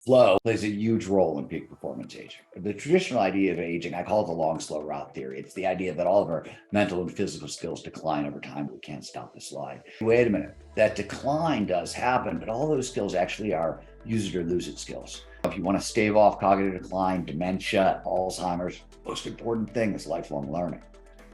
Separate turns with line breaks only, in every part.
Flow plays a huge role in peak performance aging. The traditional idea of aging, I call it the long, slow route theory. It's the idea that all of our mental and physical skills decline over time. We can't stop the slide. Wait a minute, that decline does happen, but all those skills actually are use it or lose it skills. If you want to stave off cognitive decline, dementia, Alzheimer's, most important thing is lifelong learning.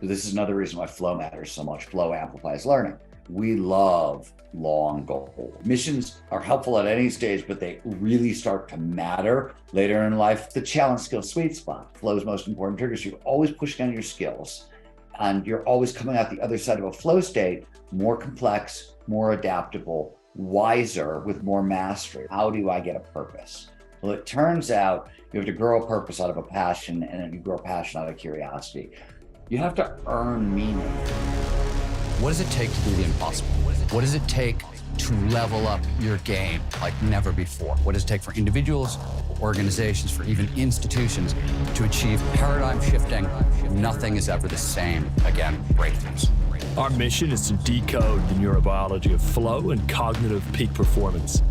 So this is another reason why flow matters so much. Flow amplifies learning. We love long goals. Missions are helpful at any stage, but they really start to matter later in life. The challenge skill sweet spot, flow's most important triggers. You're always pushing on your skills and you're always coming out the other side of a flow state, more complex, more adaptable, wiser, with more mastery. How do I get a purpose? Well, it turns out you have to grow a purpose out of a passion, and then you grow a passion out of curiosity. You have to earn meaning.
What does it take to do the impossible? What does it take to level up your game like never before? What does it take for individuals, organizations, for even institutions to achieve paradigm shifting? Nothing is ever the same again, breakthroughs.
Our mission is to decode the neurobiology of flow and cognitive peak performance.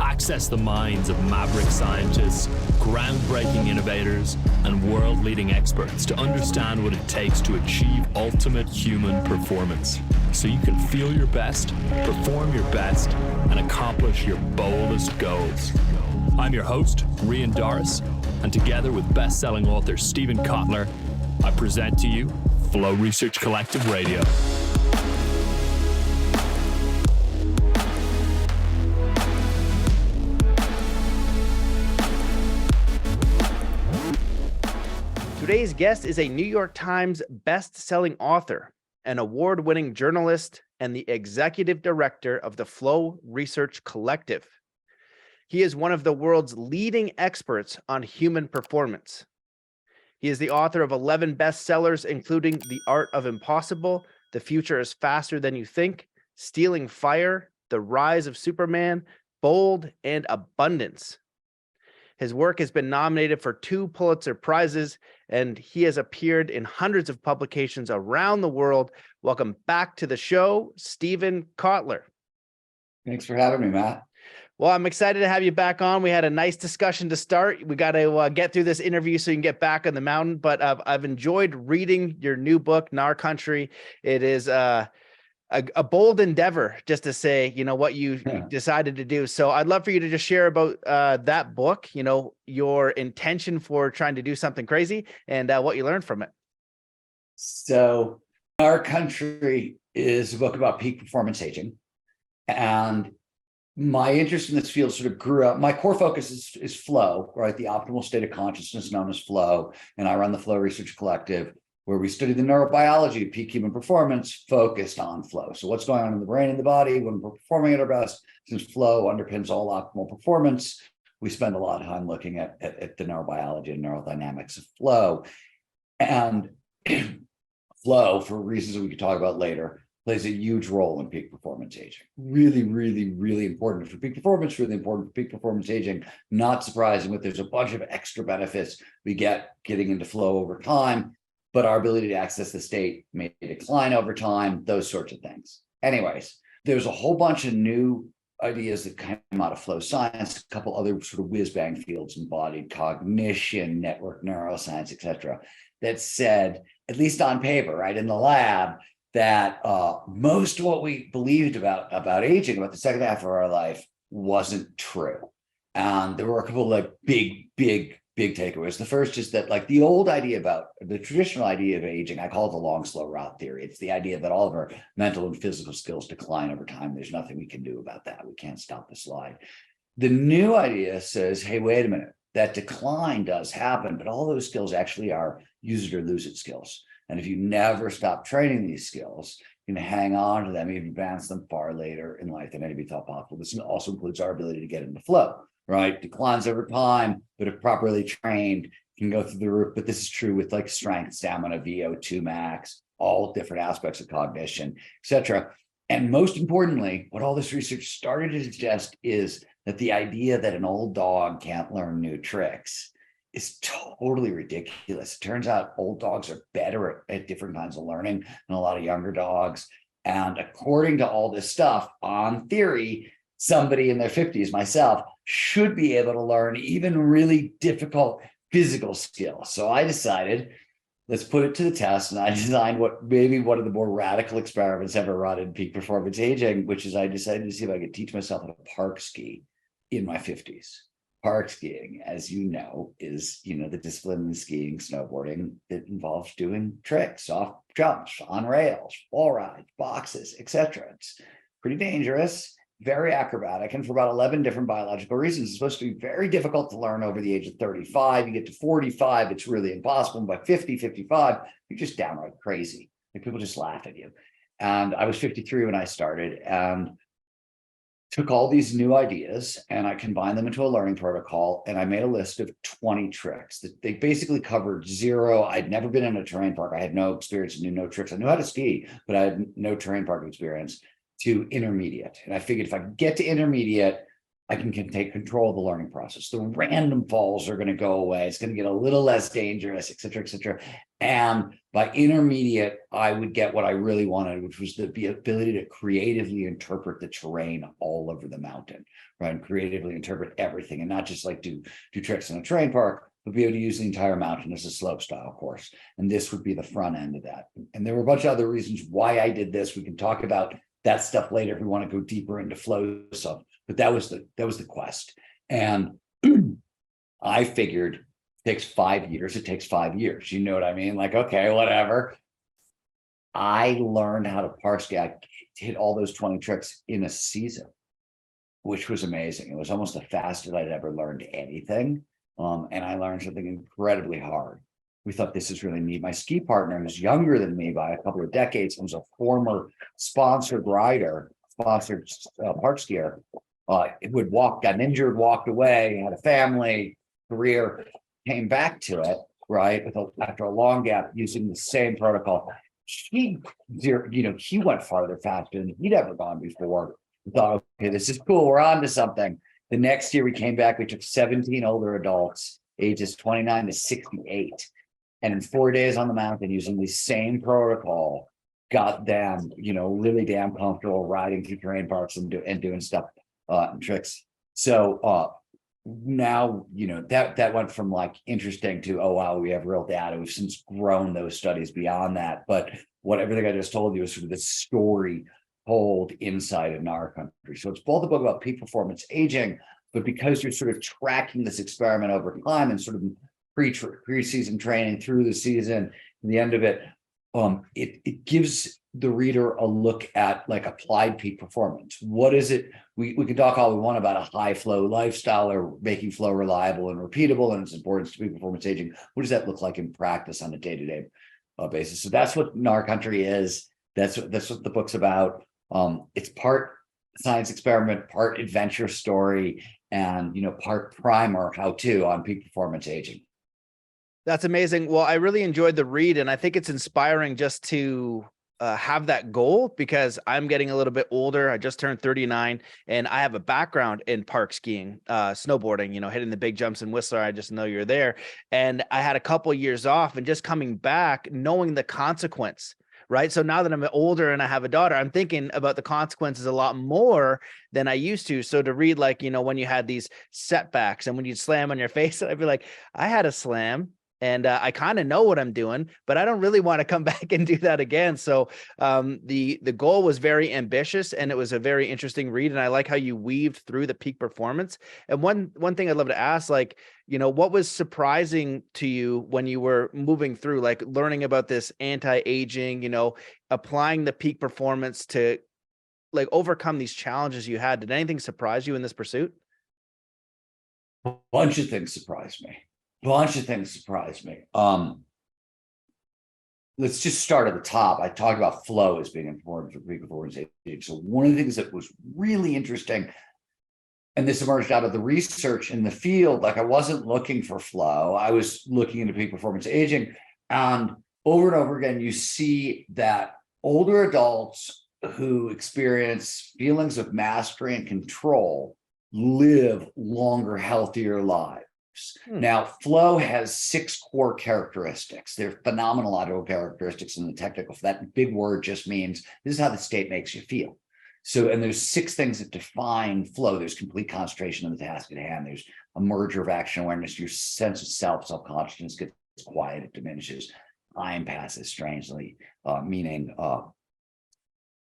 Access the minds of maverick scientists, groundbreaking innovators, and world-leading experts to understand what it takes to achieve ultimate human performance, so you can feel your best, perform your best, and accomplish your boldest goals. I'm your host, Rian Doris, and together with best-selling author Steven Kotler, I present to you Flow Research Collective Radio.
Today's guest is a New York Times best-selling author, an award-winning journalist, and the executive director of the Flow Research Collective. He is one of the world's leading experts on human performance. He is the author of 11 bestsellers, including The Art of Impossible, The Future is Faster Than You Think, Stealing Fire, The Rise of Superman, Bold, and Abundance. His work has been nominated for 2 Pulitzer Prizes, and he has appeared in hundreds of publications around the world. Welcome back to the show, Steven Kotler.
Thanks for having me, Matt.
Well, I'm excited to have you back on. We had a nice discussion to start. We got to get through this interview so you can get back on the mountain, but I've enjoyed reading your new book, Gnar Country. It is a bold endeavor, just to say, what you decided to do. So I'd love for you to just share about that book, your intention for trying to do something crazy and what you learned from it.
So Gnar Country is a book about peak performance aging. And my interest in this field sort of grew up. My core focus is flow, right? The optimal state of consciousness known as flow. And I run the Flow Research Collective, where we study the neurobiology of peak human performance focused on flow. So what's going on in the brain and the body when we're performing at our best? Since flow underpins all optimal performance, we spend a lot of time looking at the neurobiology and neurodynamics of flow. And flow, for reasons that we could talk about later, plays a huge role in peak performance aging. Really, really, really important for peak performance, really important for peak performance aging. Not surprising, but there's a bunch of extra benefits we get getting into flow over time, but our ability to access the state may decline over time, those sorts of things. Anyways, there's a whole bunch of new ideas that came out of flow science, a couple other sort of whiz-bang fields, embodied cognition, network neuroscience, et cetera, that said, at least on paper, right, in the lab, that most of what we believed about aging, about the second half of our life, wasn't true. And there were a couple of big takeaways. The first is that the old idea about the traditional idea of aging, I call it the long, slow route theory. It's the idea that all of our mental and physical skills decline over time. There's nothing we can do about that. We can't stop the slide. The new idea says, hey, wait a minute, that decline does happen, but all those skills actually are use it or lose it skills. And if you never stop training these skills, you can hang on to them, even advance them far later in life than anybody thought possible. This also includes our ability to get into flow, right? Declines over time, but if properly trained, can go through the roof. But this is true with strength, stamina, VO2 max, all different aspects of cognition, et cetera. And most importantly, what all this research started to suggest is that the idea that an old dog can't learn new tricks is totally ridiculous. It turns out old dogs are better at different kinds of learning than a lot of younger dogs. And according to all this stuff, on theory, somebody in their 50s, myself, should be able to learn even really difficult physical skills. So I decided, let's put it to the test. And I designed what maybe one of the more radical experiments ever run in peak performance aging, which is I decided to see if I could teach myself how to park ski in my 50s. Park skiing, as you know, is, the discipline in skiing, snowboarding that involves doing tricks, off jumps, on rails, wall rides, boxes, etc. It's pretty dangerous, very acrobatic, and for about 11 different biological reasons. It's supposed to be very difficult to learn over the age of 35. You get to 45, it's really impossible. And by 50, 55, you're just downright crazy. Like, people just laugh at you. And I was 53 when I started, and took all these new ideas and I combined them into a learning protocol, and I made a list of 20 tricks that they basically covered zero. I'd never been in a terrain park. I had no experience, knew no tricks. I knew how to ski, but I had no terrain park experience, to intermediate. And I figured if I get to intermediate, I can take control of the learning process. The random falls are going to go away. It's going to get a little less dangerous, et cetera, et cetera. And by intermediate, I would get what I really wanted, which was the ability to creatively interpret the terrain all over the mountain, right? And creatively interpret everything, and not just like do tricks in a terrain park, but be able to use the entire mountain as a slope style course. And this would be the front end of that. And there were a bunch of other reasons why I did this. We can talk about that stuff later if we want to go deeper into flow stuff. But that was the quest. And I figured it takes 5 years. It takes 5 years. You know what I mean? Like, okay, whatever. I learned how to park ski. I hit all those 20 tricks in a season, which was amazing. It was almost the fastest I'd ever learned anything. And I learned something incredibly hard. We thought, this is really neat. My ski partner, who's younger than me by a couple of decades, was a former sponsored rider, sponsored park skier. Would walk, got injured, walked away, had a family, career, came back to it, right? After a long gap, using the same protocol. He went farther faster than he'd ever gone before. We thought, okay, this is cool. We're on to something. The next year we came back, we took 17 older adults, ages 29 to 68. And in 4 days on the mountain, using the same protocol, got them, really damn comfortable riding through terrain parks and doing stuff, and tricks. So now, that went from like interesting to, oh wow, we have real data. We've since grown those studies beyond that. But everything I just told you is sort of the story told inside of Gnar Country. So it's both a book about peak performance aging, but because you're sort of tracking this experiment over time and sort of pre-season training through the season, and the end of it, it gives the reader a look at like applied peak performance. What is it? We can talk all we want about a high flow lifestyle or making flow reliable and repeatable and its importance to peak performance aging. What does that look like in practice on a day-to-day basis? So that's what Gnar Country is. That's what the book's about. It's part science experiment, part adventure story, and part primer how-to on peak performance aging.
That's amazing. Well, I really enjoyed the read, and I think it's inspiring just to have that goal, because I'm getting a little bit older. I just turned 39, and I have a background in park skiing, snowboarding, hitting the big jumps in Whistler. I just know you're there. And I had a couple of years off, and just coming back, knowing the consequence, right? So now that I'm older and I have a daughter, I'm thinking about the consequences a lot more than I used to. So to read, like, when you had these setbacks and when you'd slam on your face, I'd be like, I had a slam. And I kind of know what I'm doing, but I don't really want to come back and do that again. So the goal was very ambitious, and it was a very interesting read. And I like how you weaved through the peak performance. And one thing I'd love to ask, like, what was surprising to you when you were moving through, like learning about this anti-aging, applying the peak performance to like overcome these challenges you had? Did anything surprise you in this pursuit?
A bunch of things surprised me. Let's just start at the top. I talked about flow as being important for peak performance aging. So one of the things that was really interesting, and this emerged out of the research in the field, like I wasn't looking for flow, I was looking into peak performance aging. And over again, you see that older adults who experience feelings of mastery and control live longer, healthier lives. Now, flow has 6 core characteristics. They're phenomenological characteristics in the technical. That big word just means this is how the state makes you feel. So, and there's 6 things that define flow. There's complete concentration on the task at hand. There's a merger of action awareness. Your sense of self-consciousness gets quiet, it diminishes. Time passes strangely, meaning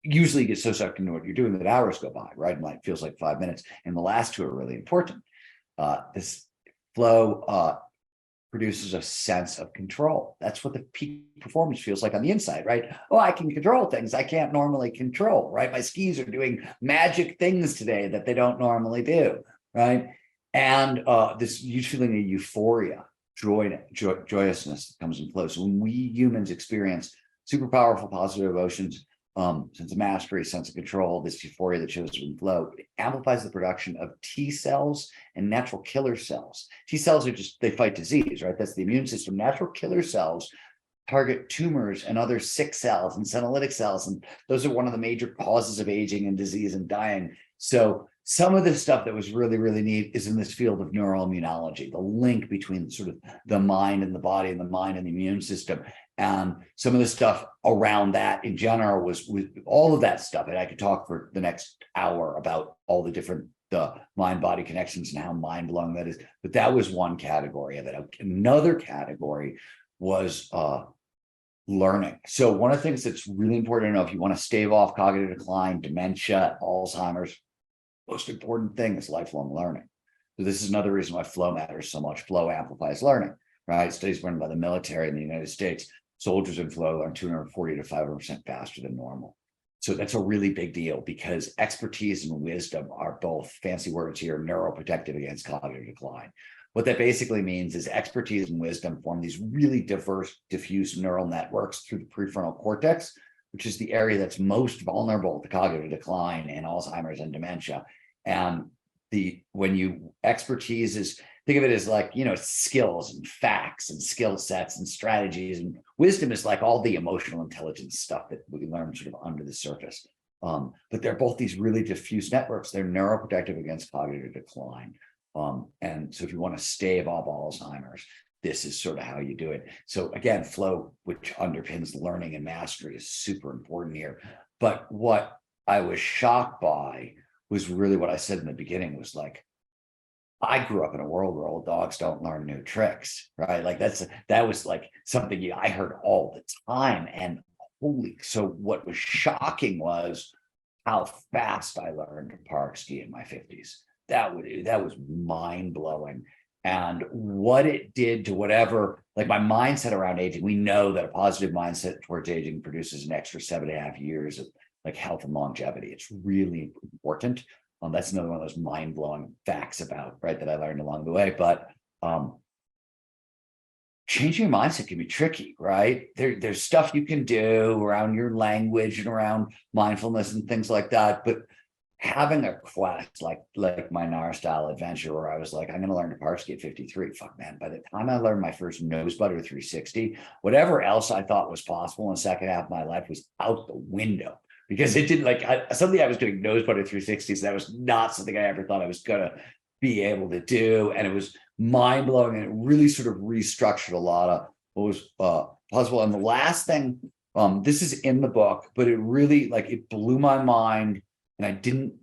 usually you get so sucked into what you're doing that hours go by, right? And like feels like 5 minutes. And the last 2 are really important. This flow produces a sense of control. That's what the peak performance feels like on the inside, right? Oh, I can control things I can't normally control, right? My skis are doing magic things today that they don't normally do, right? And this huge feeling of euphoria, joyousness that comes in flow. So when we humans experience super powerful positive emotions, sense of mastery, sense of control, this euphoria that shows in flow, it amplifies the production of T cells and natural killer cells. T cells are just, they fight disease, right? That's the immune system. Natural killer cells target tumors and other sick cells and senolytic cells. And those are one of the major causes of aging and disease and dying. So some of the stuff that was really, really neat is in this field of neuroimmunology, the link between sort of the mind and the body and the mind and the immune system. And some of the stuff around that in general was all of that stuff. And I could talk for the next hour about all the different mind-body connections and how mind-blowing that is. But that was one category of it. Another category was learning. So one of the things that's really important to know if you want to stave off cognitive decline, dementia, Alzheimer's, most important thing is lifelong learning. So this is another reason why flow matters so much. Flow amplifies learning, right? Studies run by the military in the United States. Soldiers in flow learn 240 to 500% faster than normal. So that's a really big deal because expertise and wisdom are both, fancy words here, neuroprotective against cognitive decline. What that basically means is expertise and wisdom form these really diverse, diffuse neural networks through the prefrontal cortex, which is the area that's most vulnerable to cognitive decline and Alzheimer's and dementia. And expertise is, think of it as like, skills and facts and skill sets and strategies, and wisdom is like all the emotional intelligence stuff that we learn sort of under the surface. But they're both these really diffuse networks. They're neuroprotective against cognitive decline. And so if you want to stave off Alzheimer's, this is sort of how you do it. So again, flow, which underpins learning and mastery, is super important here. But what I was shocked by was really what I said in the beginning was like, I grew up in a world where old dogs don't learn new tricks, right? Like that was like something I heard all the time. And so what was shocking was how fast I learned to park ski in my 50s. That was mind blowing. And what it did to whatever, like my mindset around aging, we know that a positive mindset towards aging produces an extra 7.5 years of like health and longevity. It's really important. That's another one of those mind-blowing facts about, right, that I learned along the way. But changing your mindset can be tricky, right? There's stuff you can do around your language and around mindfulness and things like that. But having a quest like my Gnar style adventure where I was like, I'm going to learn to park ski at 53. Fuck, man. By the time I learned my first nose butter 360, whatever else I thought was possible in the second half of my life was out the window. Because it didn't something I was doing nose butter 360s. That was not something I ever thought I was going to be able to do. And it was mind blowing. And it really sort of restructured a lot of what was possible. And the last thing, this is in the book, but it really it blew my mind. And I didn't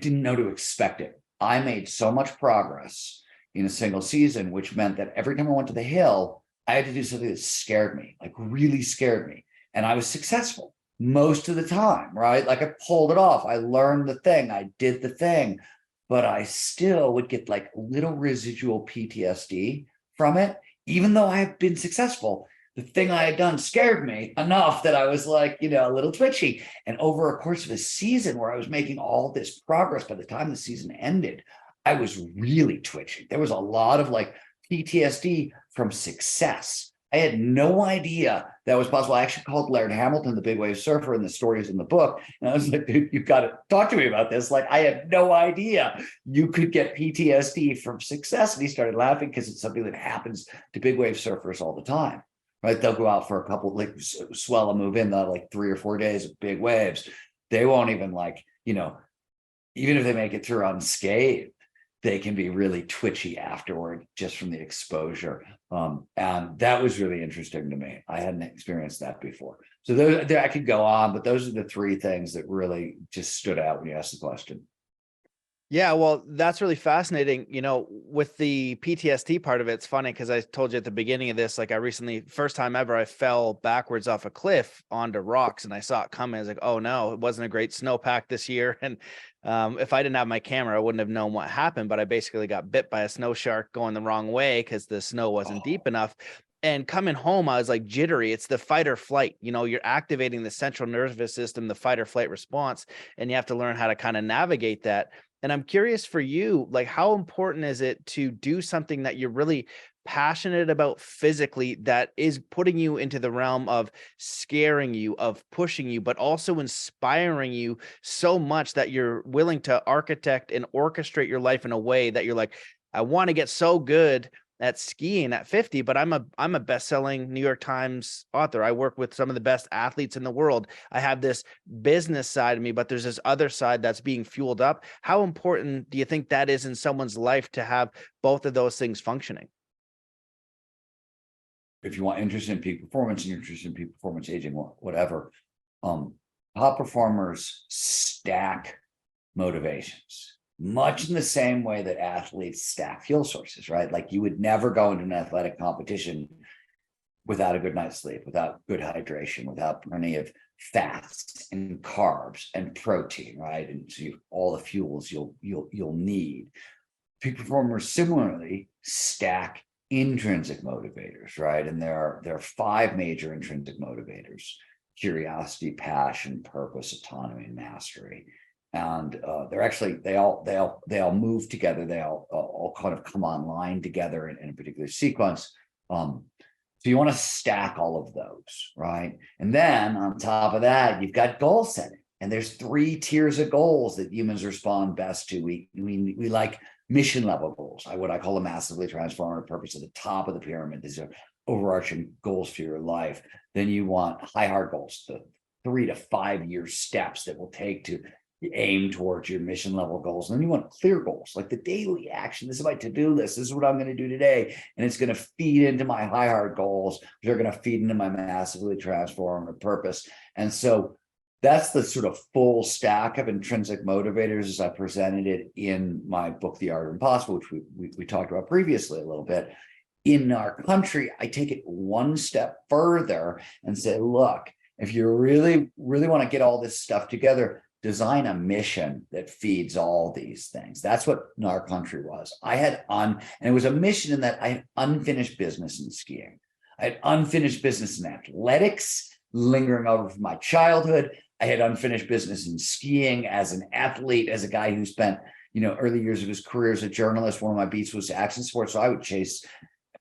know to expect it. I made so much progress in a single season, which meant that every time I went to the hill, I had to do something that scared me, like really scared me. And I was successful most of the time, right? Like I pulled it off. I learned the thing. I did the thing, but I still would get like little residual PTSD from it. Even though I have been successful, the thing I had done scared me enough that I was like, a little twitchy. And over a course of a season where I was making all this progress, by the time the season ended, I was really twitchy. There was a lot of like PTSD from success. I had no idea that was possible. I actually called Laird Hamilton, the big wave surfer, and the story is in the book. And I was like, dude, you've got to talk to me about this. Like, I had no idea you could get PTSD from success. And he started laughing because it's something that happens to big wave surfers all the time, right? They'll go out for a couple, like swell and move in, like 3 or 4 days of big waves. They won't even even if they make it through unscathed, they can be really twitchy afterward just from the exposure. And that was really interesting to me. I hadn't experienced that before. So there I could go on, but those are the three things that really just stood out when you asked the question.
Yeah, well, that's really fascinating. You know, with the PTSD part of it, it's funny because I told you at the beginning of this, like I recently, first time ever, I fell backwards off a cliff onto rocks and I saw it coming. I was like, oh no, it wasn't a great snowpack this year. And if I didn't have my camera, I wouldn't have known what happened. But I basically got bit by a snow shark going the wrong way because the snow wasn't deep enough. And coming home, I was like jittery. It's the fight or flight. You know, you're activating the central nervous system, the fight or flight response, and you have to learn how to kind of navigate that. And I'm curious for you, like, how important is it to do something that you're really passionate about physically that is putting you into the realm of scaring you, of pushing you, but also inspiring you so much that you're willing to architect and orchestrate your life in a way that you're like, I want to get so good at skiing at 50, but I'm a best-selling New York Times author. I work with some of the best athletes in the world. I have this business side of me, but there's this other side that's being fueled up. How important do you think that is in someone's life to have both of those things functioning?
If you want interest in peak performance and you're interested in peak performance aging, whatever, top performers stack motivations. Much in the same way that athletes stack fuel sources, right? Like you would never go into an athletic competition without a good night's sleep, without good hydration, without plenty of fats and carbs and protein, right? And so all the fuels you'll need. Peak performers similarly stack intrinsic motivators, right? And there are 5 major intrinsic motivators: curiosity, passion, purpose, autonomy, and mastery. And they're actually they all move together. They all kind of come online together in a particular sequence. So you want to stack all of those, right? And then on top of that, you've got goal setting. And there's 3 tiers of goals that humans respond best to. We like mission level goals. What I call a massively transformative purpose at the top of the pyramid. These are overarching goals for your life. Then you want high hard goals, the 3 to 5 year steps that will take to aim towards your mission level goals. And then you want clear goals, like the daily action. This is my to-do list. This is what I'm going to do today. And it's going to feed into my high hard goals, which are going to feed into my massively transformative purpose. And so that's the sort of full stack of intrinsic motivators as I presented it in my book, The Art of Impossible, which we talked about previously a little bit. In Gnar Country, I take it one step further and say, look, if you really, really want to get all this stuff together, design a mission that feeds all these things. That's what Gnar Country was. And it was a mission in that I had unfinished business in skiing. I had unfinished business in athletics, lingering over from my childhood. I had unfinished business in skiing as an athlete, as a guy who spent, early years of his career as a journalist. One of my beats was action sports. So I would chase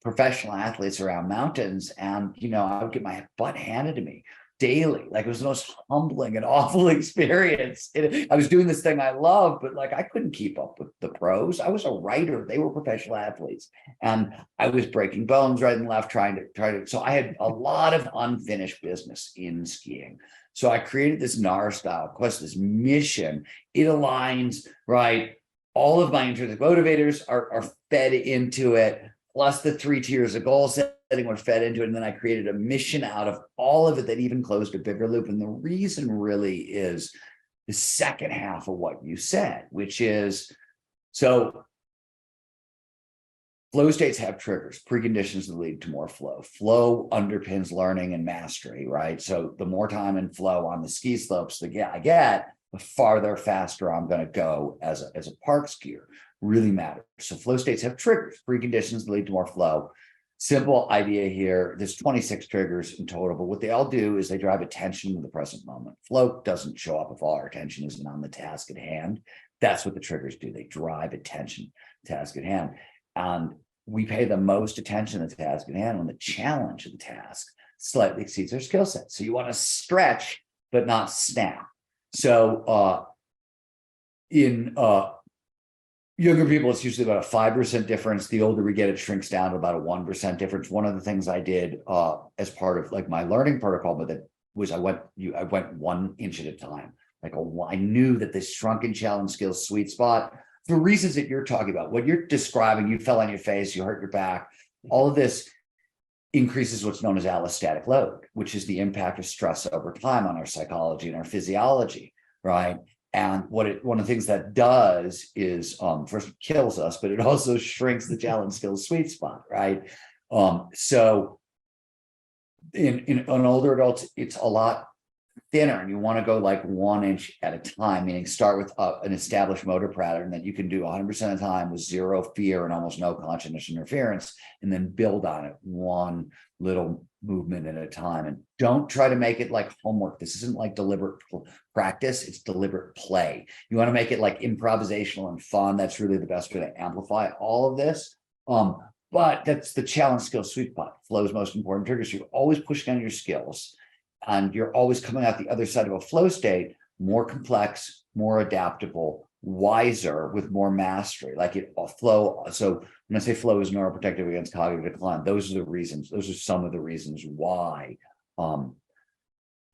professional athletes around mountains and, I would get my butt handed to me daily. Like it was the most humbling and awful experience. I was doing this thing I love, but like I couldn't keep up with the pros. I was a writer. They were professional athletes. And I was breaking bones right and left trying to. So I had a lot of unfinished business in skiing. So I created this Gnar style quest, this mission. It aligns, right? All of my intrinsic motivators are fed into it, plus the 3 tiers of goal setting were fed into it. And then I created a mission out of all of it that even closed a bigger loop. And the reason really is the second half of what you said, which is, so flow states have triggers, preconditions that lead to more flow. Flow underpins learning and mastery, right? So the more time in flow on the ski slopes that I get, the farther, faster I'm going to go as a park skier. Really matters. So flow states have triggers, preconditions that lead to more flow. Simple idea here. There's 26 triggers in total, but what they all do is they drive attention to the present moment. Flow doesn't show up if all our attention isn't on the task at hand. That's what the triggers do. They drive attention to the task at hand. And we pay the most attention to the task at hand when the challenge of the task slightly exceeds our skill set. So you want to stretch, but not snap. So in younger people, it's usually about a 5% difference. The older we get, it shrinks down to about a 1% difference. One of the things I did as part of like my learning protocol, but that was I went 1 inch at a time. Like I knew that this shrunken challenge skills sweet spot, for reasons that you're talking about. What you're describing, you fell on your face, you hurt your back, all of this increases what's known as allostatic load, which is the impact of stress over time on our psychology and our physiology, right? And one of the things that does is first it kills us, but it also shrinks the challenge skills sweet spot, right? So in older adults, it's a lot thinner, and you want to go like 1 inch at a time, meaning start with an established motor pattern that you can do 100% of the time with zero fear and almost no consciousness interference, and then build on it one little movement at a time. And don't try to make it like homework. This isn't like deliberate practice, it's deliberate play. You want to make it like improvisational and fun. That's really the best way to amplify all of this. But that's the challenge skill sweet spot. Flow's most important triggers. You're always pushing on your skills, and you're always coming out the other side of a flow state more complex, more adaptable, wiser, with more mastery. Like it flow. So when I say flow is neuroprotective against cognitive decline, those are the reasons. Those are some of the reasons why.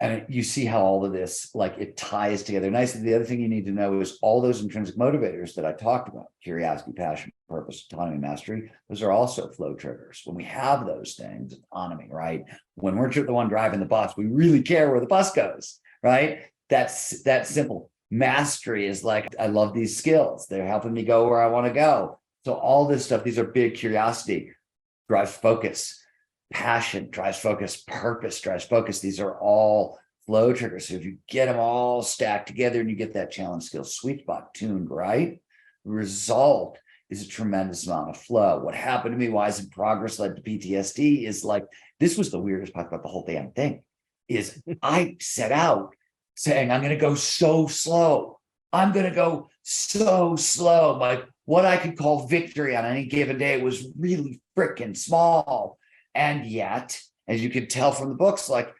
And you see how all of this, like, it ties together nicely. The other thing you need to know is all those intrinsic motivators that I talked about, curiosity, passion, purpose, autonomy, mastery, those are also flow triggers. When we have those things, autonomy, right? When we're the one driving the bus, we really care where the bus goes, right? That's simple. Mastery is like, I love these skills. They're helping me go where I want to go. So all this stuff, these are big. Curiosity drives focus. Passion drives focus, purpose drives focus. These are all flow triggers. So if you get them all stacked together and you get that challenge skill sweet spot tuned right, the result is a tremendous amount of flow. What happened to me, why is it progress led to PTSD, is like, this was the weirdest part about the whole damn thing, is I set out saying, I'm going to go so slow. I'm going to go so slow. Like what I could call victory on any given day was really freaking small. And yet, as you could tell from the books, like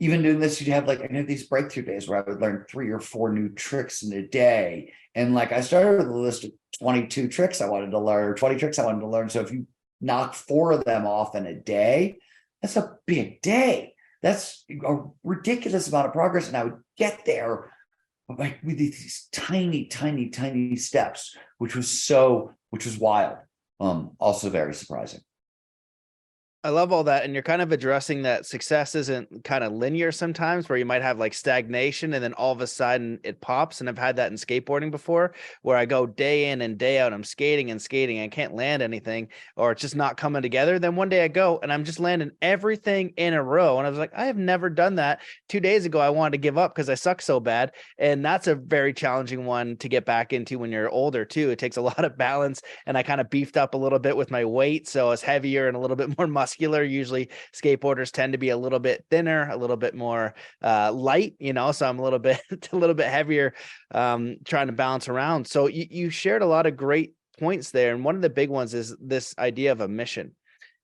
even doing this, you'd have like, I had these breakthrough days where I would learn 3 or 4 new tricks in a day. And like I started with a list of 22 tricks I wanted to learn, or 20 tricks I wanted to learn. So if you knock 4 of them off in a day, that's a big day. That's a ridiculous amount of progress. And I would get there like with these tiny, tiny, tiny steps, which was wild. Also very surprising.
I love all that. And you're kind of addressing that success isn't kind of linear sometimes, where you might have like stagnation and then all of a sudden it pops. And I've had that in skateboarding before, where I go day in and day out, I'm skating and skating, and I can't land anything, or it's just not coming together. Then one day I go and I'm just landing everything in a row. And I was like, I have never done that. 2 days ago, I wanted to give up because I suck so bad. And that's a very challenging one to get back into when you're older too. It takes a lot of balance. And I kind of beefed up a little bit with my weight, so I was heavier and a little bit more muscular. Usually skateboarders tend to be a little bit thinner, a little bit more light, so I'm a little bit heavier, trying to balance around. So you shared a lot of great points there. And one of the big ones is this idea of a mission,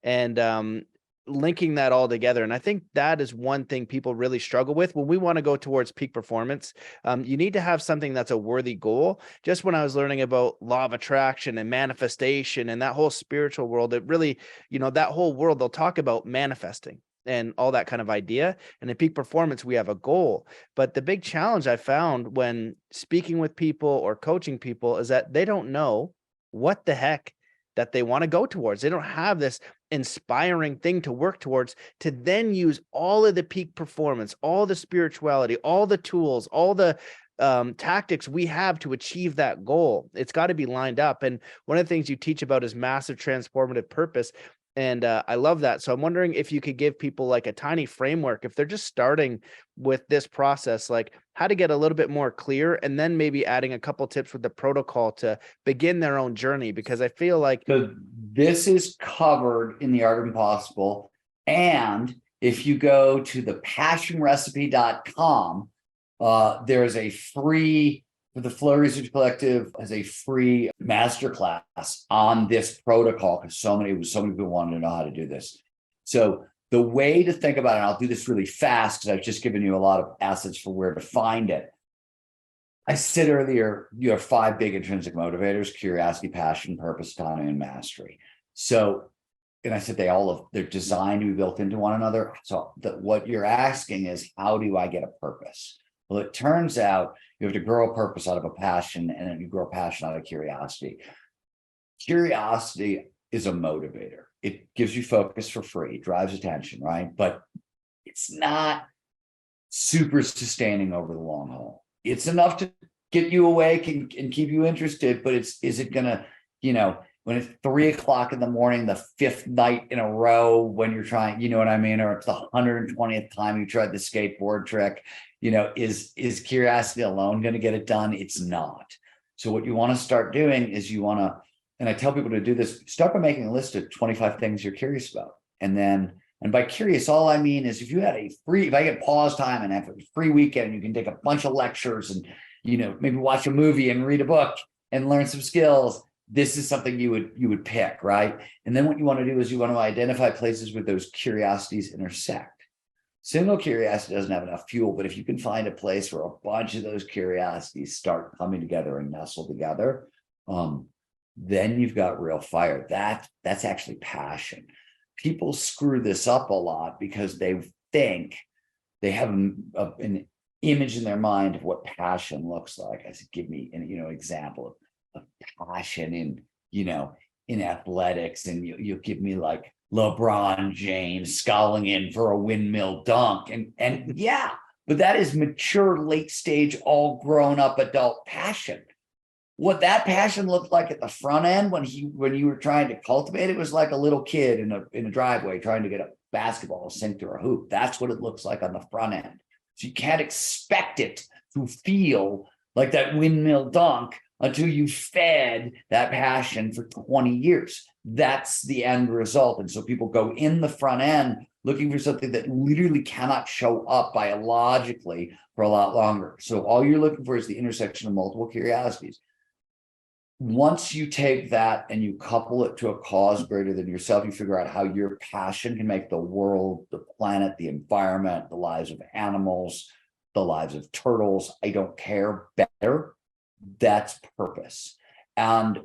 and linking that all together. And I think that is one thing people really struggle with when we want to go towards peak performance. You need to have something that's a worthy goal. Just when I was learning about law of attraction and manifestation and that whole spiritual world, it really, that whole world, they'll talk about manifesting and all that kind of idea. And in peak performance, we have a goal. But the big challenge I found when speaking with people or coaching people is that they don't know what the heck that they want to go towards. They don't have this inspiring thing to work towards, to then use all of the peak performance, all the spirituality, all the tools, all the tactics we have to achieve that goal. It's got to be lined up. And one of the things you teach about is massive transformative purpose. And I love that. So I'm wondering if you could give people like a tiny framework, if they're just starting with this process, like how to get a little bit more clear, and then maybe adding a couple tips with the protocol to begin their own journey. Because I feel like
this is covered in The Art of Impossible. And if you go to the passionrecipe.com, there's a free, the Flow Research Collective has a free masterclass on this protocol, because so many people wanted to know how to do this. So the way to think about it, and I'll do this really fast because I've just given you a lot of assets for where to find it. I said earlier, you have 5 big intrinsic motivators: curiosity, passion, purpose, autonomy, and mastery. So, and I said they're designed to be built into one another. So what you're asking is, how do I get a purpose? Well, it turns out you have to grow a purpose out of a passion, and then you grow a passion out of curiosity. Curiosity is a motivator. It gives you focus for free, drives attention, right? But it's not super sustaining over the long haul. It's enough to get you awake and keep you interested, but is it gonna, when it's 3 o'clock in the morning, the 5th night in a row when you're trying, you know what I mean? Or it's the 120th time you tried the skateboard trick, is curiosity alone going to get it done? It's not. So what you want to start doing is and I tell people to do this, start by making a list of 25 things you're curious about. And by curious, all I mean is if I get pause time and have a free weekend, you can take a bunch of lectures and, maybe watch a movie and read a book and learn some skills. This is something you would pick, right? And then what you want to do is you want to identify places where those curiosities intersect. Single curiosity doesn't have enough fuel, but if you can find a place where a bunch of those curiosities start coming together and nestle together, then you've got real fire. That's actually passion. People screw this up a lot because they think they have an image in their mind of what passion looks like. I said, give me an example of passion in athletics, and you'll give me like LeBron James sculling in for a windmill dunk, and yeah, but that is mature, late stage, all grown up adult passion. What that passion looked like at the front end when you were trying to cultivate it was like a little kid in a driveway trying to get a basketball sink through a hoop. That's what it looks like on the front end. So you can't expect it to feel like that windmill dunk until you fed that passion for 20 years. That's the end result. And so people go in the front end looking for something that literally cannot show up biologically for a lot longer. So all you're looking for is the intersection of multiple curiosities. Once you take that and you couple it to a cause greater than yourself, you figure out how your passion can make the world, the planet, the environment, the lives of animals, the lives of turtles, I don't care, better. That's purpose. And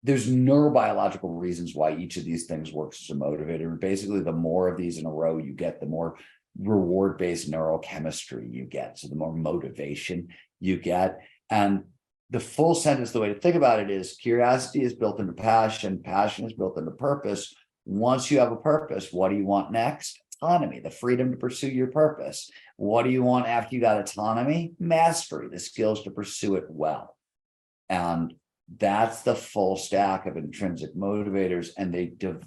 there's neurobiological reasons why each of these things works as a motivator. Basically, the more of these in a row you get, the more reward-based neurochemistry you get. So the more motivation you get. And the full sentence, the way to think about it is curiosity is built into passion. Passion is built into purpose. Once you have a purpose, what do you want next? Autonomy, the freedom to pursue your purpose. What do you want after you got autonomy? Mastery, the skills to pursue it well. And that's the full stack of intrinsic motivators. And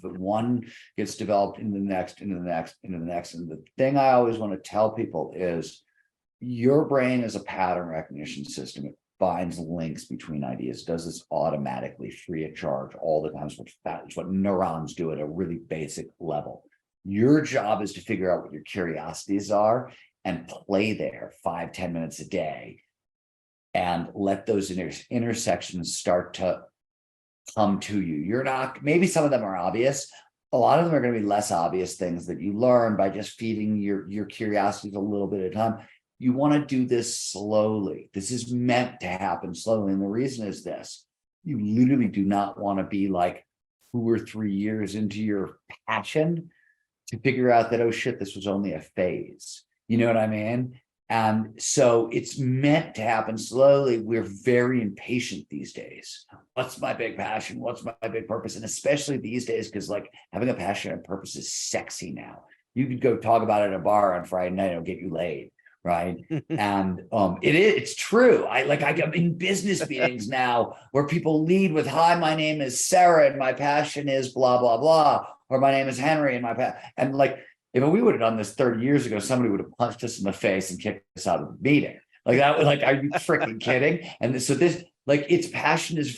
one gets developed into the next, into the next, into the next. And the thing I always want to tell people is your brain is a pattern recognition system. It finds links between ideas, does this automatically free of charge all the time. It's what neurons do at a really basic level. Your job is to figure out what your curiosities are and play there 5-10 minutes a day and let those intersections start to come to you. Maybe some of them are obvious. A lot of them are going to be less obvious things that you learn by just feeding your curiosities a little bit at a time. You want to do this slowly. This is meant to happen slowly. And the reason is this: you literally do not want to be like 2 or 3 years into your passion to figure out that, oh shit, this was only a phase. You know what I mean? And so it's meant to happen slowly. We're very impatient these days. What's my big passion? What's my big purpose? And especially these days, because like having a passion and purpose is sexy now. You could go talk about it at a bar on Friday night, it'll get you laid. Right. And it's true. I'm in business meetings now where people lead with, hi, my name is Sarah and my passion is blah, blah, blah. Or my name is Henry and like, if we would have done this 30 years ago, somebody would have punched us in the face and kicked us out of the meeting. Like that was like, are you freaking kidding? And so this, like, its passion is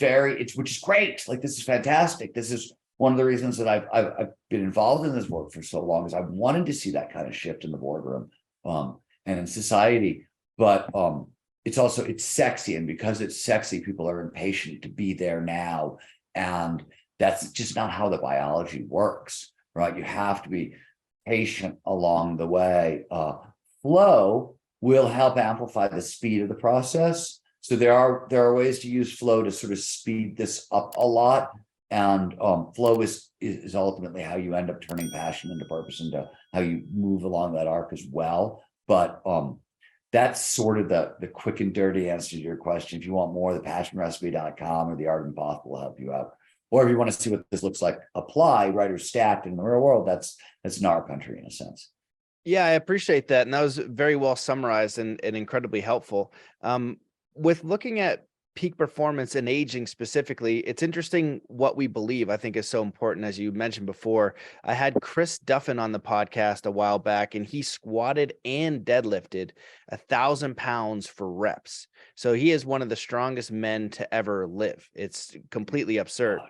which is great. Like, this is fantastic. This is one of the reasons that I've been involved in this work for so long, is I wanted to see that kind of shift in the boardroom. And in society, but it's sexy. And because it's sexy, people are impatient to be there now. And that's just not how the biology works, right? You have to be patient along the way. Flow will help amplify the speed of the process. So there are ways to use flow to sort of speed this up a lot. And flow is ultimately how you end up turning passion into purpose, into how you move along that arc as well. But that's sort of the quick and dirty answer to your question. If you want more, the passionrecipe.com or the Art and Impossible will help you out. Or if you want to see what this looks like apply, right, or stacked in the real world, that's Gnar Country in a sense.
Yeah, I appreciate that. And that was very well summarized and incredibly helpful. With looking at peak performance and aging specifically, it's interesting what we believe, I think is so important. As you mentioned before, I had Chris Duffin on the podcast a while back, and he squatted and deadlifted 1,000 pounds for reps. So he is one of the strongest men to ever live. It's completely absurd.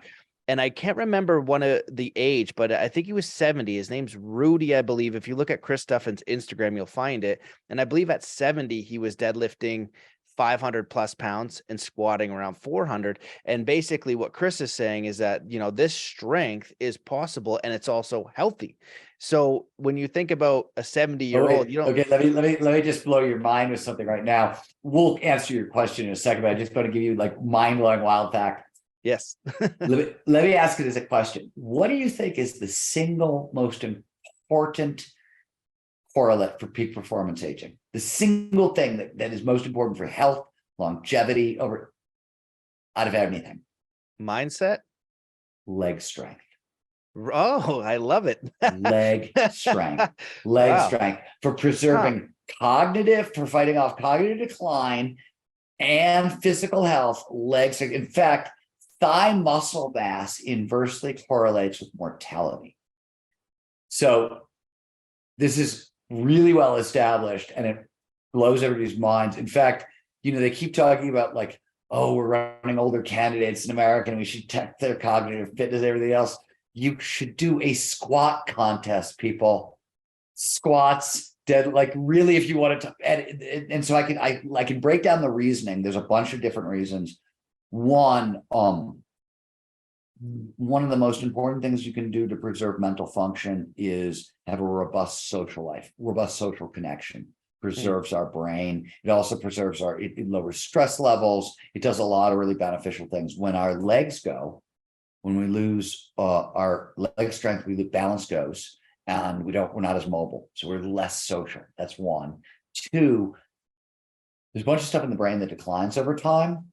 And I can't remember one of the age, but I think he was 70. His name's Rudy, I believe. If you look at Chris Duffin's Instagram, you'll find it. And I believe at 70, he was deadlifting 500 plus pounds and squatting around 400. And basically what Chris is saying is that, you know, this strength is possible and it's also healthy. So when you think about a 70-year-old, you don't.
Okay, let me just blow your mind with something right now. We'll answer your question in a second, but I just got to give you like mind-blowing wild fact.
Yes.
let me ask it as a question. What do you think is the single most important correlate for peak performance aging? The single thing that is most important for health, longevity, out of anything?
Mindset?
Leg strength.
Oh, I love it.
Leg strength. Leg strength for preserving cognitive, for fighting off cognitive decline and physical health. Leg strength. In fact, thigh muscle mass inversely correlates with mortality. So this is really well established and it blows everybody's minds. In fact, you know, they keep talking about like, oh, we're running older candidates in America and we should check their cognitive fitness and everything else. You should do a squat contest, people. Squats, dead, like really, if you wanted to, and so I can break down the reasoning. There's a bunch of different reasons. One of the most important things you can do to preserve mental function is have a robust social life, robust social connection. Preserves our brain. It also preserves it lowers stress levels. It does a lot of really beneficial things. When our legs go, when we lose our leg strength, we lose balance goes, and we're not as mobile. So we're less social. That's one. Two, there's a bunch of stuff in the brain that declines over time.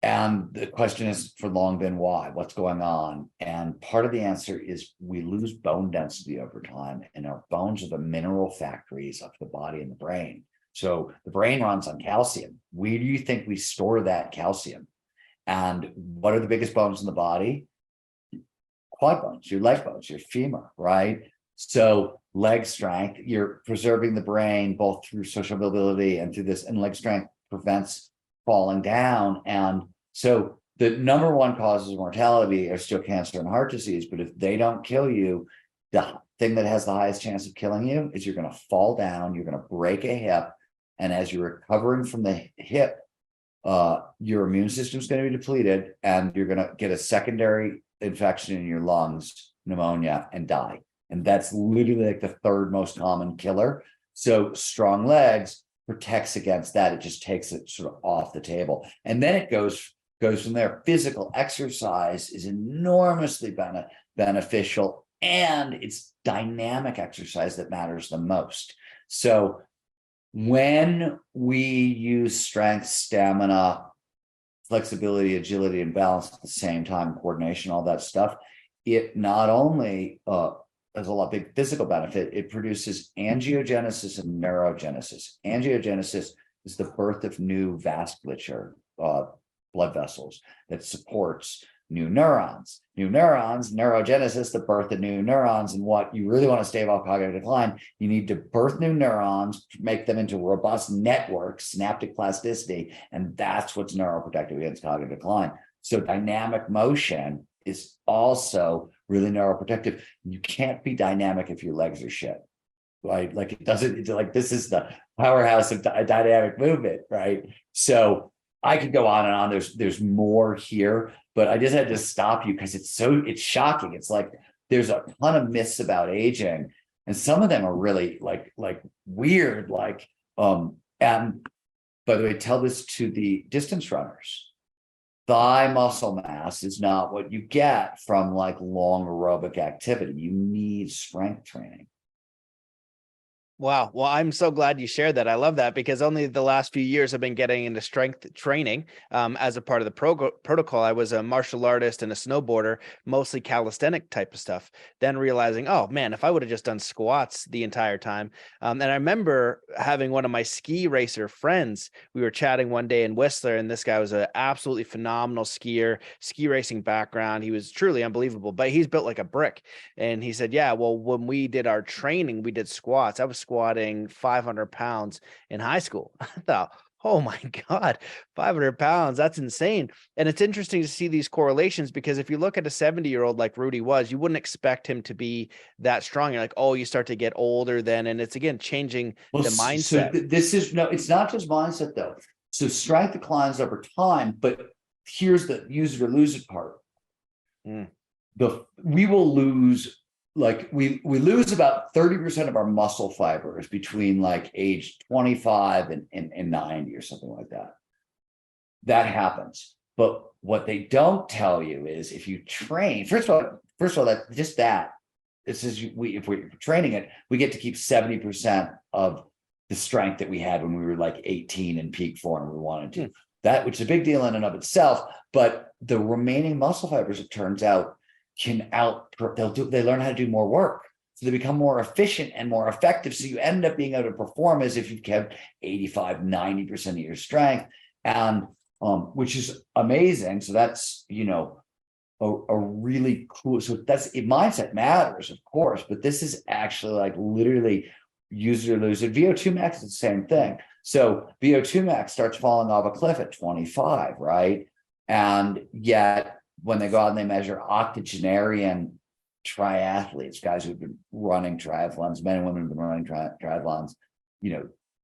And the question has for long been why? What's going on? And part of the answer is we lose bone density over time, and our bones are the mineral factories of the body and the brain. So the brain runs on calcium. Where do you think we store that calcium? And what are the biggest bones in the body? Quad bones, your leg bones, your femur, right? So leg strength, you're preserving the brain both through social mobility and through this, and leg strength prevents falling down. And so the number one causes of mortality are still cancer and heart disease. But if they don't kill you, the thing that has the highest chance of killing you is you're going to fall down, you're going to break a hip. And as you're recovering from the hip, your immune system is going to be depleted and you're going to get a secondary infection in your lungs, pneumonia, and die. And that's literally like the third most common killer. So strong legs protects against that. It just takes it sort of off the table. And then it goes from there. Physical exercise is enormously beneficial, and it's dynamic exercise that matters the most. So when we use strength, stamina, flexibility, agility, and balance at the same time, coordination, all that stuff, it not only has a lot big physical benefit, it produces angiogenesis and neurogenesis. Angiogenesis is the birth of new vasculature, blood vessels that supports new neurons. New neurons, neurogenesis, the birth of new neurons. And what you really want to stave off cognitive decline, you need to birth new neurons, make them into robust networks, synaptic plasticity, and that's what's neuroprotective against cognitive decline. So dynamic motion is also really neuroprotective. You can't be dynamic if your legs are shit, right? Like it doesn't, it's like this is the powerhouse of dynamic movement, right? So I could go on and on. There's more here, but I just had to stop you because it's shocking. It's like there's a ton of myths about aging, and some of them are really like weird. And by the way, tell this to the distance runners. Thigh muscle mass is not what you get from like long aerobic activity. You need strength training.
Wow. Well, I'm so glad you shared that. I love that because only the last few years I've been getting into strength training as a part of the protocol. I was a martial artist and a snowboarder, mostly calisthenic type of stuff. Then realizing, oh man, if I would have just done squats the entire time. And I remember having one of my ski racer friends. We were chatting one day in Whistler, and this guy was an absolutely phenomenal skier, ski racing background. He was truly unbelievable, but he's built like a brick. And he said, yeah, well, when we did our training, we did squats. I was squatting 500 pounds in high school. I thought, oh my God, 500 pounds. That's insane. And it's interesting to see these correlations because if you look at a 70-year-old like Rudy was, you wouldn't expect him to be that strong. You're like, oh, you start to get older then. And it's again, changing
Well,
the mindset.
so this is no, it's not just mindset though. So strength declines over time, but here's the use it or lose it part.
Mm.
We will lose, like we lose about 30% of our muscle fibers between like age 25 and 90 or something like that. That happens. But what they don't tell you is if you train, first of all, that just that this is if we're training it, we get to keep 70% of the strength that we had when we were like 18 in peak form. We wanted to that, which is a big deal in and of itself. But the remaining muscle fibers, it turns out, they learn how to do more work. So they become more efficient and more effective. So you end up being able to perform as if you've kept 85, 90% of your strength. And which is amazing. So that's, a really cool, so mindset matters, of course, but this is actually like literally use it or lose it. VO2 max is the same thing. So VO2 max starts falling off a cliff at 25, right? And yet when they go out and they measure octogenarian triathletes, guys who've been running triathlons, men and women have been running triathlons,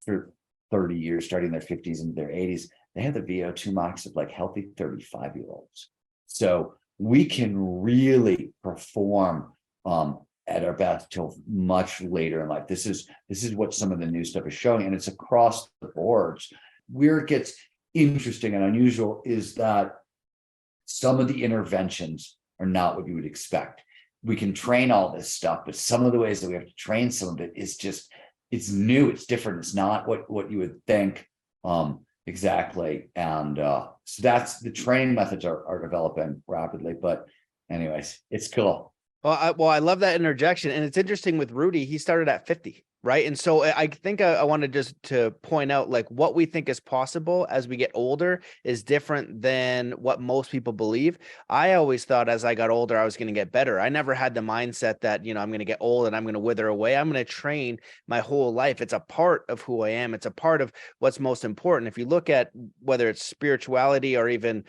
for 30 years, starting in their 50s and their 80s, they have the VO2 max of like healthy 35-year-olds. So we can really perform at our best till much later in life. This is what some of the new stuff is showing, and it's across the boards. Where it gets interesting and unusual is that some of the interventions are not what you would expect. We can train all this stuff, but some of the ways that we have to train some of it is just, it's new, it's different. It's not what you would think exactly. And so that's the training methods are developing rapidly. But anyways, it's cool.
Well, I love that interjection. And it's interesting with Rudy, he started at 50. Right. And so I think I wanted just to point out like what we think is possible as we get older is different than what most people believe. I always thought as I got older, I was going to get better. I never had the mindset that, I'm going to get old and I'm going to wither away. I'm going to train my whole life. It's a part of who I am. It's a part of what's most important. If you look at whether it's spirituality or even,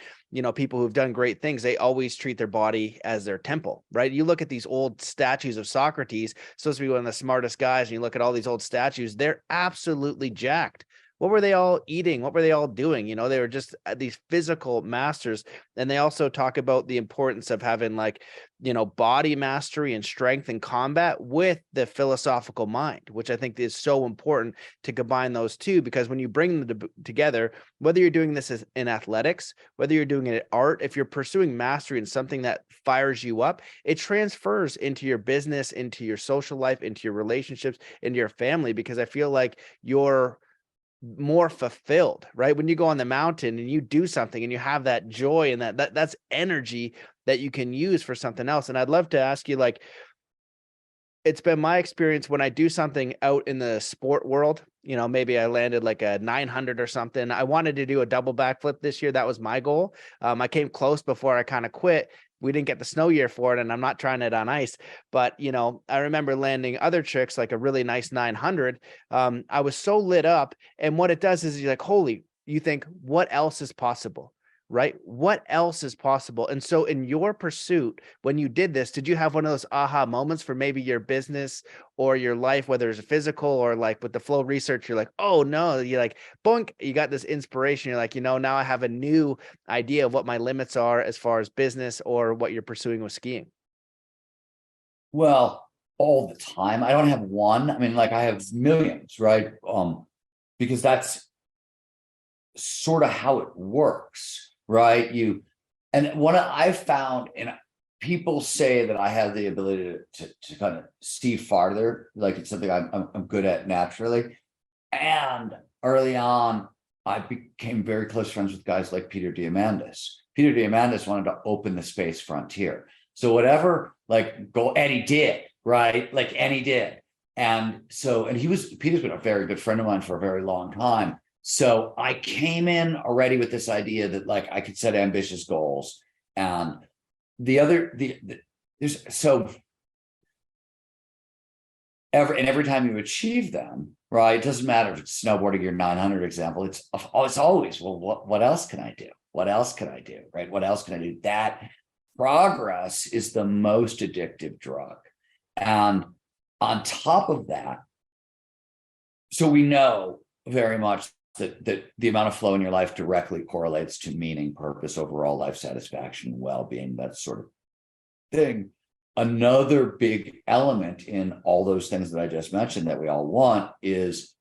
people who've done great things, they always treat their body as their temple, right? You look at these old statues of Socrates, supposed to be one of the smartest guys, and you look at all these old statues, they're absolutely jacked. What were they all eating? What were they all doing? They were just these physical masters. And they also talk about the importance of having body mastery and strength in combat with the philosophical mind, which I think is so important to combine those two, because when you bring them together, whether you're doing this in athletics, whether you're doing it in art, if you're pursuing mastery in something that fires you up, it transfers into your business, into your social life, into your relationships, into your family, because I feel like you're more fulfilled, right? When you go on the mountain and you do something and you have that joy and that's energy that you can use for something else. And I'd love to ask you, it's been my experience when I do something out in the sport world, maybe I landed like a 900 or something. I wanted to do a double backflip this year. That was my goal. I came close before I kind of quit. We didn't get the snow year for it, and I'm not trying it on ice, but I remember landing other tricks, like a really nice 900. I was so lit up, and what it does is you're like, you think, what else is possible, right? What else is possible? And so in your pursuit, when you did this, did you have one of those aha moments for maybe your business or your life, whether it's physical or like with the flow research, you're like, oh no, you're like, boink, you got this inspiration. You're like, now I have a new idea of what my limits are as far as business or what you're pursuing with skiing.
Well, all the time. I don't have one. I mean, I have millions, right? Because that's sort of how it works, right? And what I've found, and people say that I have the ability to kind of see farther, like it's something I'm good at naturally. And early on, I became very close friends with guys like Peter Diamandis. Peter Diamandis wanted to open the space frontier. So whatever, like and he did, right? And he did. And so, Peter's been a very good friend of mine for a very long time. So I came in already with this idea that like I could set ambitious goals. And every time you achieve them, right? It doesn't matter if it's snowboarding your 900 example. It's always, well, what else can I do? What else can I do? Right? What else can I do? That progress is the most addictive drug. And on top of that, so we know very much that the amount of flow in your life directly correlates to meaning, purpose, overall life satisfaction, well-being, that sort of thing. Another big element in all those things that I just mentioned that we all want is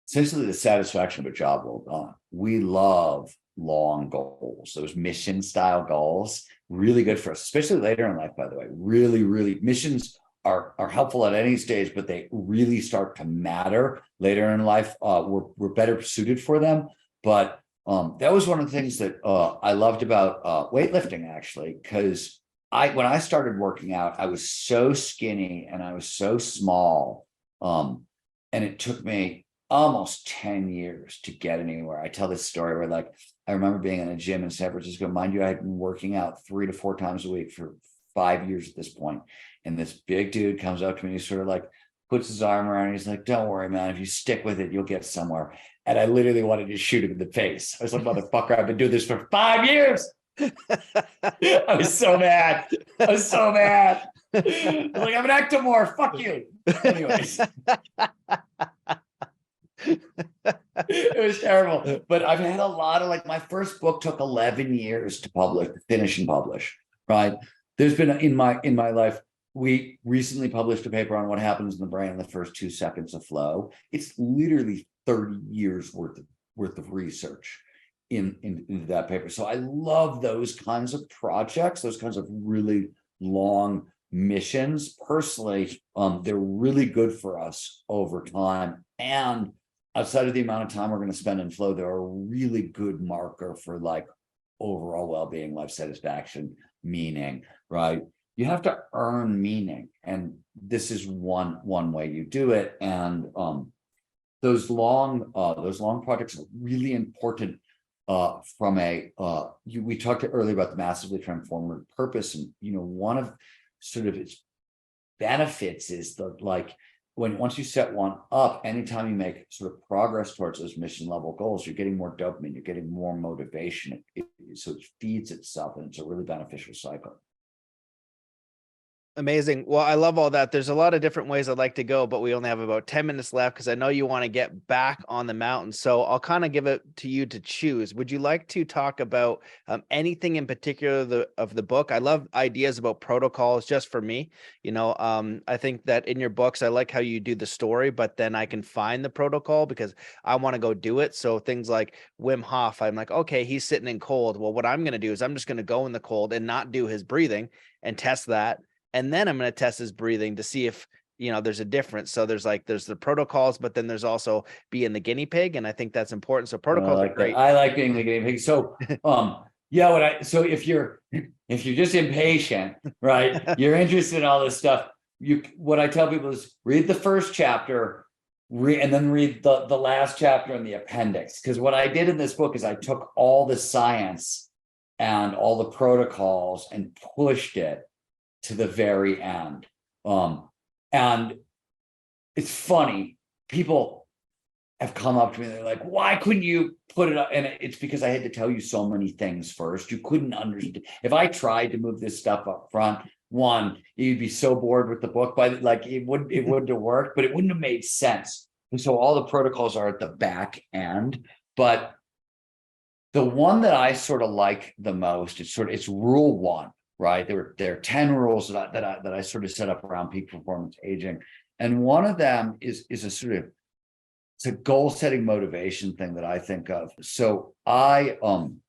essentially the satisfaction of a job well done. We love long goals, those mission style goals, really good for us, especially later in life, by the way. Really, missions are helpful at any stage, but they really start to matter later in life. We're better suited for them. But that was one of the things that I loved about weightlifting, actually, because when I started working out, I was so skinny and I was so small. And it took me almost 10 years to get anywhere. I tell this story where, like, I remember being in a gym in San Francisco. Mind you, I had been working out 3 to 4 times a week for 5 years at this point. And this big dude comes up to me, he sort of like puts his arm around me. He's like, don't worry, man. If you stick with it, you'll get somewhere. And I literally wanted to shoot him in the face. I was like, motherfucker, I've been doing this for 5 years. I was so mad. I was like, I'm an ectomorph. Fuck you. Anyways. It was terrible. But I've had a lot of, like, my first book took 11 years to finish and publish, right? There's been in my life, we recently published a paper on what happens in the brain in the first 2 seconds of flow. It's literally 30 years worth of research in that paper. So I love those kinds of projects, those kinds of really long missions. Personally, they're really good for us over time. And outside of the amount of time we're going to spend in flow, they're a really good marker for, like, overall well-being, life satisfaction, meaning, right? You have to earn meaning, and this is one way you do it. And those long projects are really important from we talked earlier about the massively transformative purpose, and one of sort of its benefits is once you set one up, anytime you make sort of progress towards those mission level goals, you're getting more dopamine, you're getting more motivation. So it feeds itself, and it's a really beneficial cycle.
Amazing. Well, I love all that. There's a lot of different ways I'd like to go, but we only have about 10 minutes left because I know you want to get back on the mountain. So I'll kind of give it to you to choose. Would you like to talk about anything in particular of the book? I love ideas about protocols just for me. I think that in your books, I like how you do the story, but then I can find the protocol because I want to go do it. So things like Wim Hof, I'm like, okay, he's sitting in cold. Well, what I'm going to do is I'm just going to go in the cold and not do his breathing and test that. And then I'm going to test his breathing to see if, there's a difference. So there's the protocols, but then there's also being the guinea pig. And I think that's important. So protocols are great.
I like being the guinea pig. So, so if you're just impatient, right, you're interested in all this stuff, what I tell people is read the first chapter, and then read the last chapter in the appendix. Because what I did in this book is I took all the science and all the protocols and pushed it to the very end. And it's funny, people have come up to me, they're like, why couldn't you put it up? And it's because I had to tell you so many things first. You couldn't understand. If I tried to move this stuff up front, you'd be so bored with the book, but it wouldn't have worked, but it wouldn't have made sense. And so all the protocols are at the back end. But the one that I sort of like the most, it's rule 1. Right. There are 10 rules that I sort of set up around peak performance aging. And one of them is it's a goal setting motivation thing that I think of. So when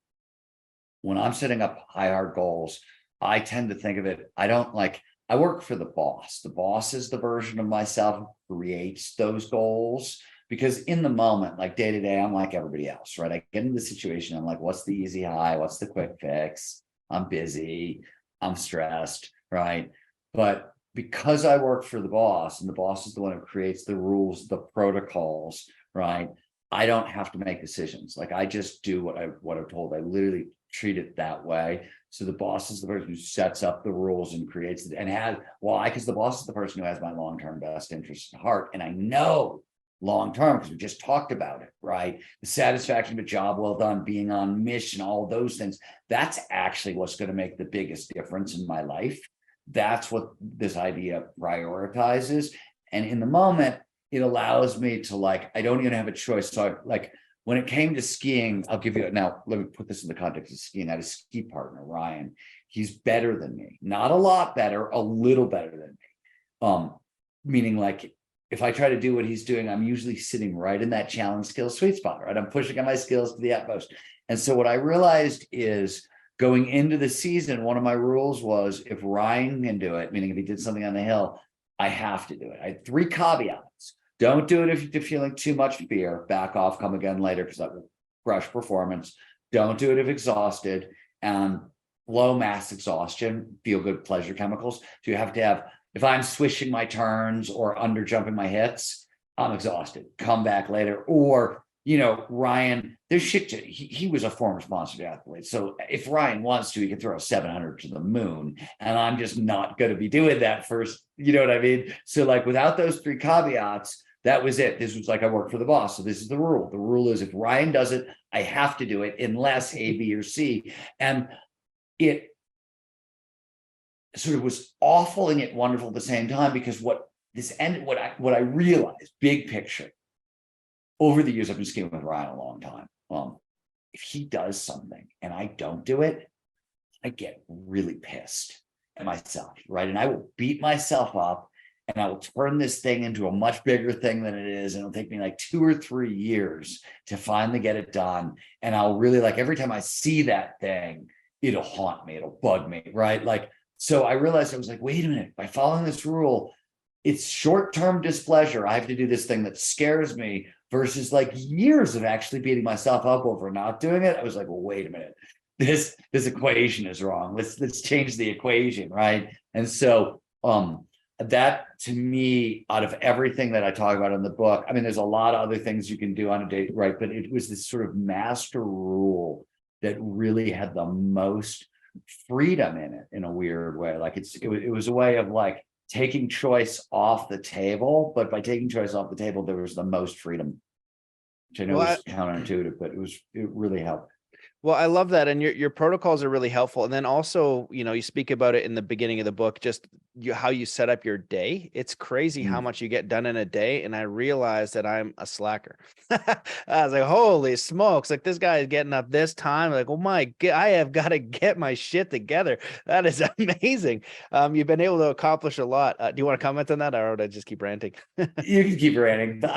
I'm setting up high hard goals, I tend to think of it, I work for the boss. The boss is the version of myself who creates those goals. Because in the moment, like day to day, I'm like everybody else, right? I get into the situation, I'm like, what's the easy high? What's the quick fix? I'm busy, I'm stressed, right? But because I work for the boss, and the boss is the one who creates the rules, the protocols, right? I don't have to make decisions. Like I just do what I'm told. I literally treat it that way. So the boss is the person who sets up the rules and creates it, and has why? Because the boss is the person who has my long-term best interest at heart, and I know long-term, because we just talked about it, right? The satisfaction of a job well done, being on mission, all those things, that's actually what's going to make the biggest difference in my life. That's what this idea prioritizes. And in the moment, it allows me to I don't even have a choice. So when it came to skiing, I'll give you, now let me put this in the context of skiing. I had a ski partner, Ryan. He's better than me, not a lot better, a little better than me. Meaning if I try to do what he's doing, I'm usually sitting right in that challenge skill sweet spot, right? I'm pushing on my skills to the utmost. And so what I realized is going into the season, one of my rules was if Ryan can do it, meaning if he did something on the hill, I have to do it. I had 3 caveats. Don't do it if you're feeling too much fear, back off, come again later, because that will crush performance. Don't do it if exhausted, and low mass exhaustion, feel good pleasure chemicals. So you have to have, if I'm swishing my turns or under jumping my hits, I'm exhausted. Come back later. Or, Ryan, there's shit. He was a former sponsored athlete. So if Ryan wants to, he can throw a 700 to the moon. And I'm just not going to be doing that first. You know what I mean? So without those 3 caveats, that was it. This was I work for the boss. So this is the rule. The rule is if Ryan does it, I have to do it unless A, B, or C. And it sort of was awful and yet wonderful at the same time, because what I realized, big picture, over the years, I've been skiing with Ryan a long time. If he does something and I don't do it, I get really pissed at myself, right? And I will beat myself up, and I will turn this thing into a much bigger thing than it is. And it'll take me 2 or 3 years to finally get it done. And I'll really every time I see that thing, it'll haunt me, it'll bug me, right? So I realized, I was wait a minute, by following this rule, it's short-term displeasure. I have to do this thing that scares me versus years of actually beating myself up over not doing it. I was well, wait a minute, this equation is wrong. Let's change the equation, right? And so that, to me, out of everything that I talk about in the book, I mean, there's a lot of other things you can do on a date, right? But it was this sort of master rule that really had the most freedom in it, in a weird way. It was a way of taking choice off the table, but by taking choice off the table, there was the most freedom, which I know is counterintuitive, but it really helped.
Well, I love that. And your protocols are really helpful. And then also, you speak about it in the beginning of the book, just how you set up your day. It's crazy how much you get done in a day. And I realized that I'm a slacker. I was holy smokes, this guy is getting up this time. Oh my God, I have got to get my shit together. That is amazing. You've been able to accomplish a lot. Do you want to comment on that, or would I just keep ranting?
You can keep ranting. But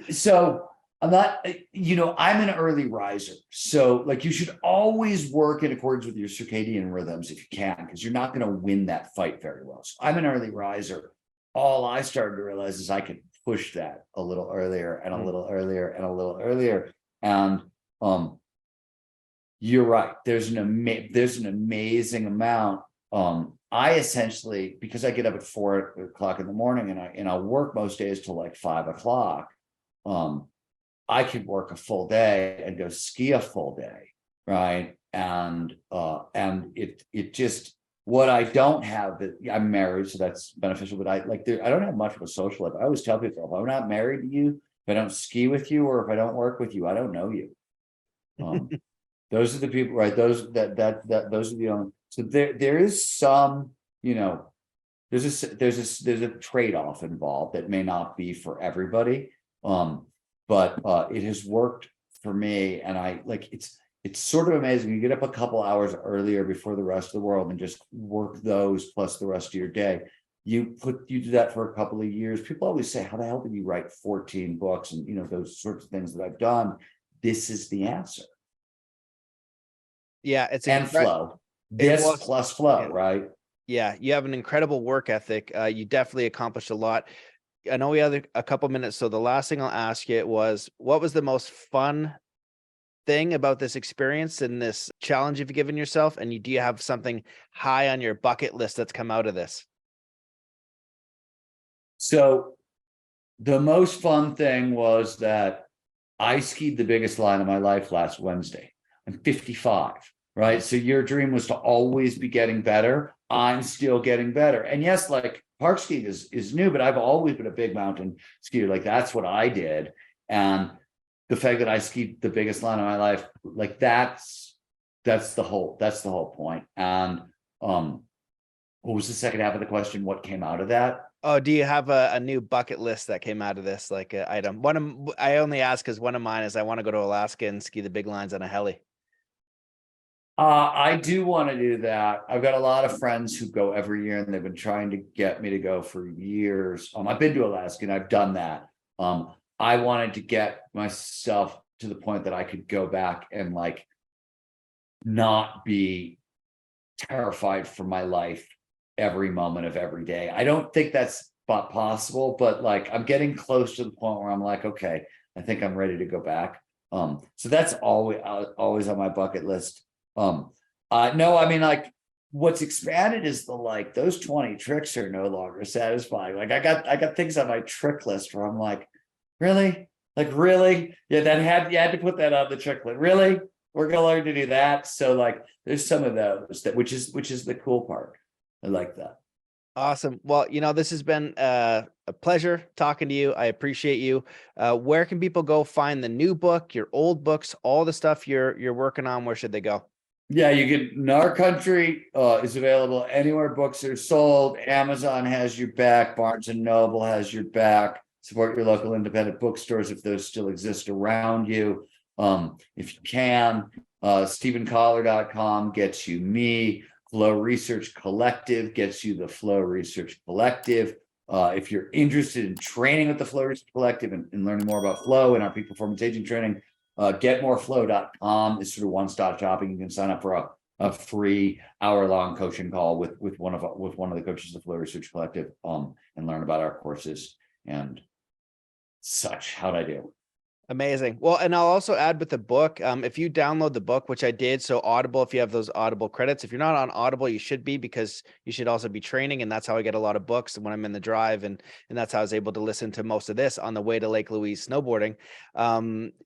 so I'm not, I'm an early riser. So you should always work in accordance with your circadian rhythms if you can, because you're not going to win that fight very well. So I'm an early riser. All I started to realize is I could push that a little earlier and a little earlier and a little earlier. And you're right. There's an amazing amount. I essentially, because I get up at 4 o'clock in the morning and I work most days till 5 o'clock. I could work a full day and go ski a full day, right? And it just, what I don't have, that I'm married, so that's beneficial, but I don't have much of a social life. I always tell people, if I'm not married to you, if I don't ski with you, or if I don't work with you, I don't know you. Those are the people, right? Those are the only. So there is some, there's a trade-off involved that may not be for everybody. But it has worked for me, and it's sort of amazing. You get up a couple hours earlier before the rest of the world and just work those plus the rest of your day. You do that for a couple of years. People always say, how the hell did you write 14 books and those sorts of things that I've done? This is the answer.
Yeah, it's
and flow. this
was-
plus flow,
yeah.
right?
Yeah, you have an incredible work ethic. You definitely accomplished a lot. I know we have a couple minutes, so the last thing I'll ask you was, what was the most fun thing about this experience and this challenge you've given yourself? And do you have something high on your bucket list that's come out of this?
So the most fun thing was that I skied the biggest line of my life last Wednesday. I'm 55, right? So your dream was to always be getting better. I'm still getting better. And yes, like park skiing is new, but I've always been a big mountain skier. Like that's what I did. And the fact that I skied the biggest line of my life, like that's the whole point. And what was the second half of the question? What came out of that?
Oh, do you have a new bucket list that came out of this, like an item? I only ask because one of mine is I want to go to Alaska and ski the big lines on a heli.
I do want to do that. I've got a lot of friends who go every year, and they've been trying to get me to go for years. I've been to Alaska and I've done that. I wanted to get myself to the point that I could go back and like not be terrified for my life every moment of every day. I don't think that's possible, but like I'm getting close to the point where I'm like, okay, I think I'm ready to go back. So that's always on my bucket list. No, I mean, like what's expanded is those 20 tricks are no longer satisfying. Like I got things on my trick list where I'm like, really? Like really? Yeah, you had to put that on the trick list. Really? We're gonna learn to do that. So like there's some of those which is the cool part. I like that.
Awesome. Well, this has been a pleasure talking to you. I appreciate you. Where can people go find the new book, your old books, all the stuff you're working on? Where should they go?
Yeah, you can. Gnar Country is available anywhere books are sold. Amazon has your back. Barnes and Noble has your back. Support your local independent bookstores if those still exist around you. If you can, StevenKotler.com gets you me. Flow Research Collective gets you the Flow Research Collective. If you're interested in training with the Flow Research Collective and learning more about flow and our peak performance aging training, getmoreflow.com is sort of one-stop shopping. You can sign up for a free hour-long coaching call with one of the coaches of the Flow Research Collective and learn about our courses and such. How'd I do?
Amazing. Well, and I'll also add with the book, if you download the book, which I did, so Audible, if you have those Audible credits, if you're not on Audible, you should be, because you should also be training. And that's how I get a lot of books when I'm in the drive. And that's how I was able to listen to most of this on the way to Lake Louise snowboarding.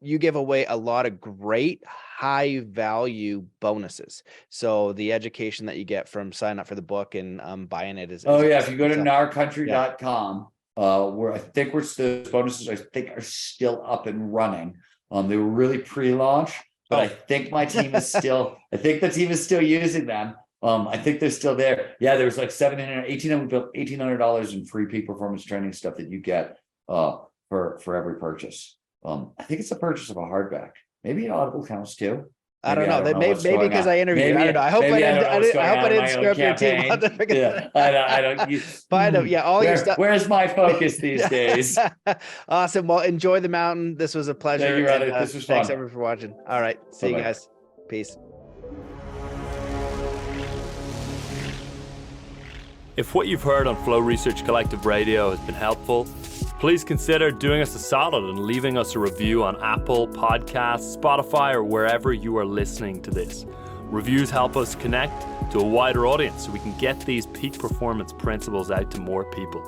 You give away a lot of great high value bonuses. So the education that you get from signing up for the book and buying it is.
If you go to gnarcountry.com, where I think those bonuses are still up and running. They were really pre-launch, but I think my team is still. I think the team is still using them. I think they're still there. Yeah, there was like $1,800 in free peak performance training stuff that you get for every purchase. I think it's a purchase of a hardback. Maybe an Audible counts too.
I don't know. Maybe because I interviewed. I don't know. I hope I didn't screw up your team.
Yeah, I don't.
But all your stuff.
Where's my focus these days?
Awesome. Well, enjoy the mountain. This was a pleasure.
Thank you, brother. This was fun.
Thanks everyone for watching. All right. See you guys. Peace.
If what you've heard on Flow Research Collective Radio has been helpful, please consider doing us a solid and leaving us a review on Apple Podcasts, Spotify, or wherever you are listening to this. Reviews help us connect to a wider audience so we can get these peak performance principles out to more people.